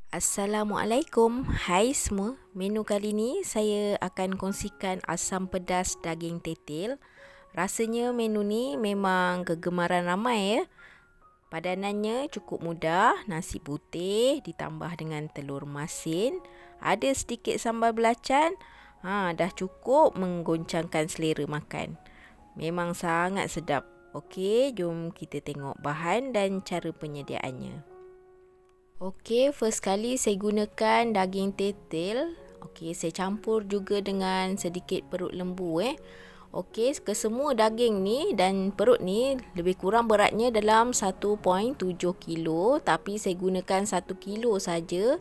Assalamualaikum, hai semua. Menu kali ni saya akan kongsikan asam pedas daging tetel. Rasanya menu ni memang kegemaran ramai ya. Padanannya cukup mudah, nasi putih ditambah dengan telur masin, ada sedikit sambal belacan. Dah cukup menggoncangkan selera makan. Memang sangat sedap. Okey, jom kita tengok bahan dan cara penyediaannya. Okey, first kali saya gunakan daging tetel. Okey, saya campur juga dengan sedikit perut lembu Okey, kesemua daging ni dan perut ni lebih kurang beratnya dalam 1.7 kilo, tapi saya gunakan 1 kilo saja.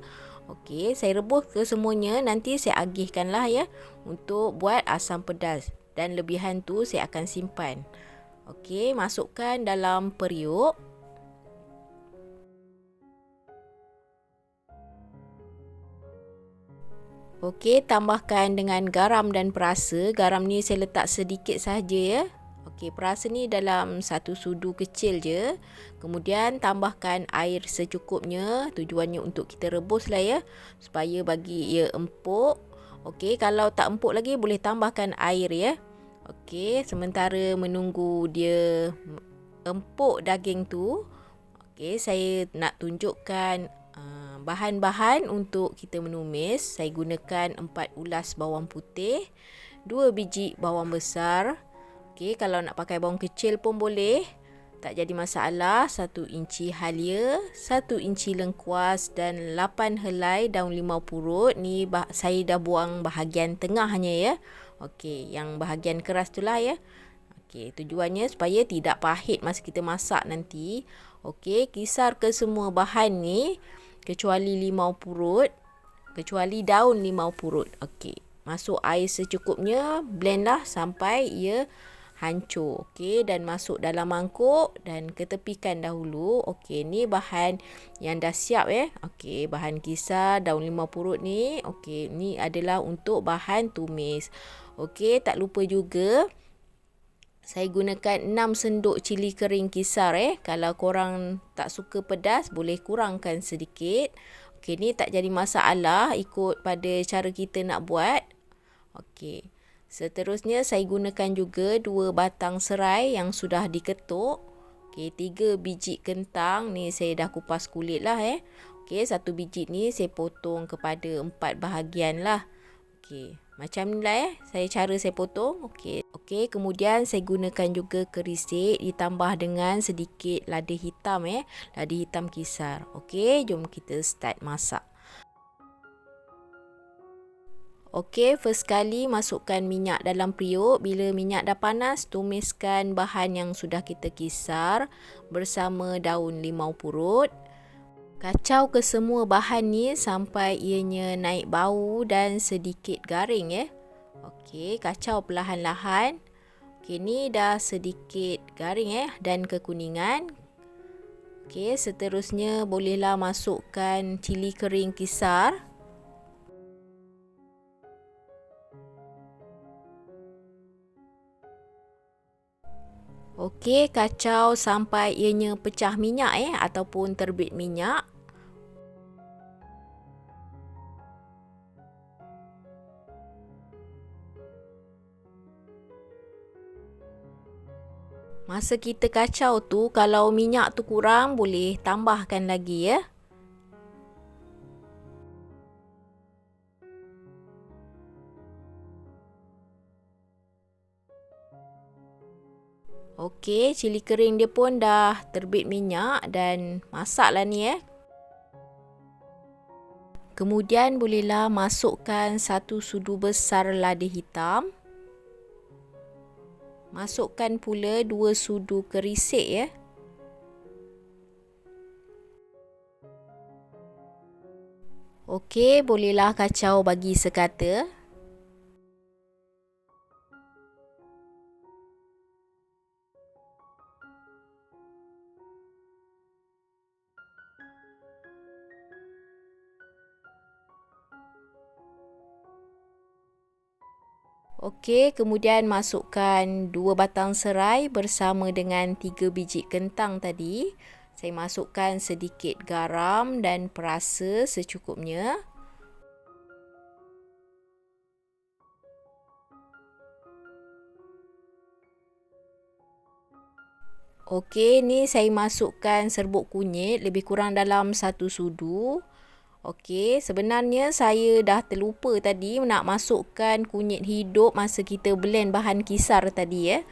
Okey, saya rebus kesemuanya, nanti saya agihkanlah ya untuk buat asam pedas, dan lebihan tu saya akan simpan. Okey, masukkan dalam periuk. Okey, tambahkan dengan garam dan perasa. Garam ni saya letak sedikit saja ya. Okey, perasa ni dalam 1 sudu kecil je. Kemudian tambahkan air secukupnya. Tujuannya untuk kita rebus lah ya, supaya bagi ia empuk. Okey, kalau tak empuk lagi boleh tambahkan air ya. Okey, sementara menunggu dia empuk daging tu. Okey, saya nak tunjukkan bahan-bahan untuk kita menumis. Saya gunakan 4 ulas bawang putih, 2 biji bawang besar. Okey, kalau nak pakai bawang kecil pun boleh, tak jadi masalah. 1 inci halia, 1 inci lengkuas dan 8 helai daun limau purut. Ni saya dah buang bahagian tengahnya ya. Okey, yang bahagian keras tu lah ya. Okey, tujuannya supaya tidak pahit masa kita masak nanti. Okey, kisar ke semua bahan ni kecuali limau purut, kecuali daun limau purut. Okey, masuk air secukupnya, blend lah sampai ia hancur. Okey, dan masuk dalam mangkuk dan ketepikan dahulu. Okey, ni bahan yang dah siap ya. Okey, bahan kisar daun limau purut ni. Okey, ni adalah untuk bahan tumis. Okey, tak lupa juga saya gunakan 6 sendok cili kering kisar Kalau korang tak suka pedas, boleh kurangkan sedikit. Okey, ni tak jadi masalah ikut pada cara kita nak buat. Okey. Seterusnya saya gunakan juga 2 batang serai yang sudah diketuk. Okey, 3 biji kentang ni saya dah kupas kulit lah Okey, 1 biji ni saya potong kepada 4 bahagian lah. Okey, macam ni lah cara saya potong. Okey, kemudian saya gunakan juga kerisik ditambah dengan sedikit lada hitam lada hitam kisar. Okey, jom kita start masak. Okey, first kali masukkan minyak dalam periuk. Bila minyak dah panas, tumiskan bahan yang sudah kita kisar bersama daun limau purut. Kacau ke semua bahan ni sampai ianya naik bau dan sedikit garing Okey, kacau perlahan-lahan. Okey, ni dah sedikit garing dan kekuningan. Okey, seterusnya bolehlah masukkan cili kering kisar. Okey, kacau sampai ianya pecah minyak ataupun terbit minyak. Masa kita kacau tu, kalau minyak tu kurang, boleh tambahkan lagi ya. Okey, cili kering dia pun dah terbit minyak dan masaklah ni Kemudian bolehlah masukkan 1 sudu besar lada hitam. Masukkan pula 2 sudu kerisik Okey, bolehlah kacau bagi sekata. Okey, kemudian masukkan 2 batang serai bersama dengan 3 biji kentang tadi. Saya masukkan sedikit garam dan perasa secukupnya. Okey, ni saya masukkan serbuk kunyit lebih kurang dalam 1 sudu. Okey, sebenarnya saya dah terlupa tadi nak masukkan kunyit hidup masa kita blend bahan kisar tadi ya.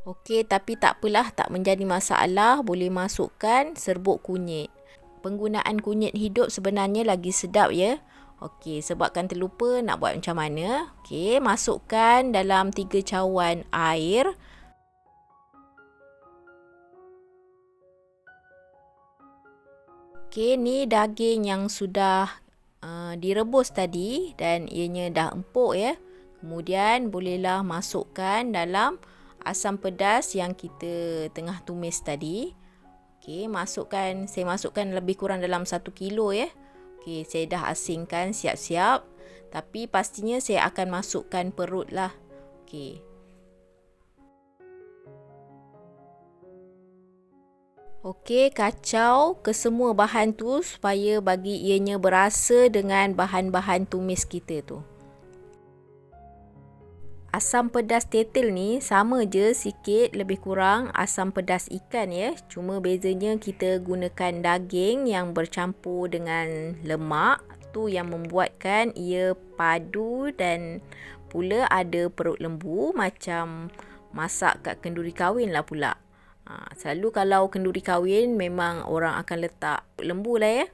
Okey, tapi tak apalah, tak menjadi masalah, boleh masukkan serbuk kunyit. Penggunaan kunyit hidup sebenarnya lagi sedap ya. Okey, sebabkan terlupa nak buat macam mana. Okey, masukkan dalam 3 cawan air. Okey, ni daging yang sudah direbus tadi dan ianya dah empuk ya. Kemudian bolehlah masukkan dalam asam pedas yang kita tengah tumis tadi. Okey, saya masukkan lebih kurang dalam 1 kilo ya. Okey, saya dah asingkan siap-siap. Tapi pastinya saya akan masukkan perut lah. Okey. Okey, kacau kesemua bahan tu supaya bagi ianya berasa dengan bahan-bahan tumis kita tu. Asam pedas tetel ni sama je sikit lebih kurang asam pedas ikan ya. Cuma bezanya kita gunakan daging yang bercampur dengan lemak. Tu yang membuatkan ia padu dan pula ada perut lembu macam masak kat kenduri kahwin lah pula. Selalu kalau kenduri kahwin memang orang akan letak lembu lah ya.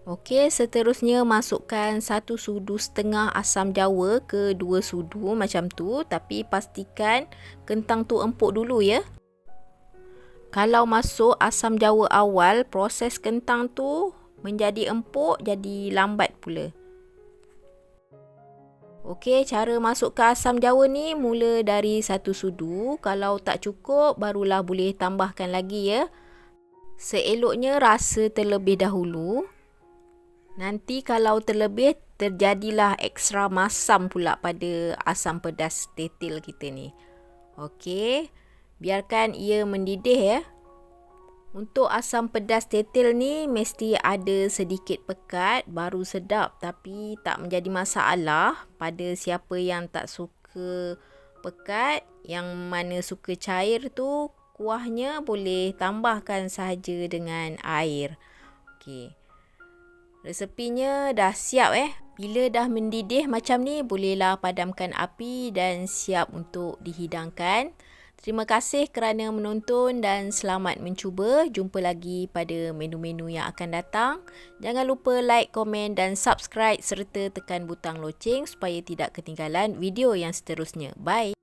Okey, seterusnya masukkan 1 sudu setengah asam jawa ke 2 sudu macam tu. Tapi pastikan kentang tu empuk dulu ya. Kalau masuk asam jawa awal, proses kentang tu menjadi empuk, jadi lambat pula. Okey, cara masukkan asam jawa ni mula dari 1 sudu. Kalau tak cukup, barulah boleh tambahkan lagi ya. Seeloknya rasa terlebih dahulu. Nanti kalau terlebih, terjadilah ekstra masam pula pada asam pedas tetel kita ni. Okey, biarkan ia mendidih ya. Untuk asam pedas tetel ni mesti ada sedikit pekat baru sedap, tapi tak menjadi masalah pada siapa yang tak suka pekat. Yang mana suka cair tu, kuahnya boleh tambahkan sahaja dengan air. Okey. Resepinya dah siap Bila dah mendidih macam ni, bolehlah padamkan api dan siap untuk dihidangkan. Terima kasih kerana menonton dan selamat mencuba. Jumpa lagi pada menu-menu yang akan datang. Jangan lupa like, komen dan subscribe serta tekan butang loceng supaya tidak ketinggalan video yang seterusnya. Bye!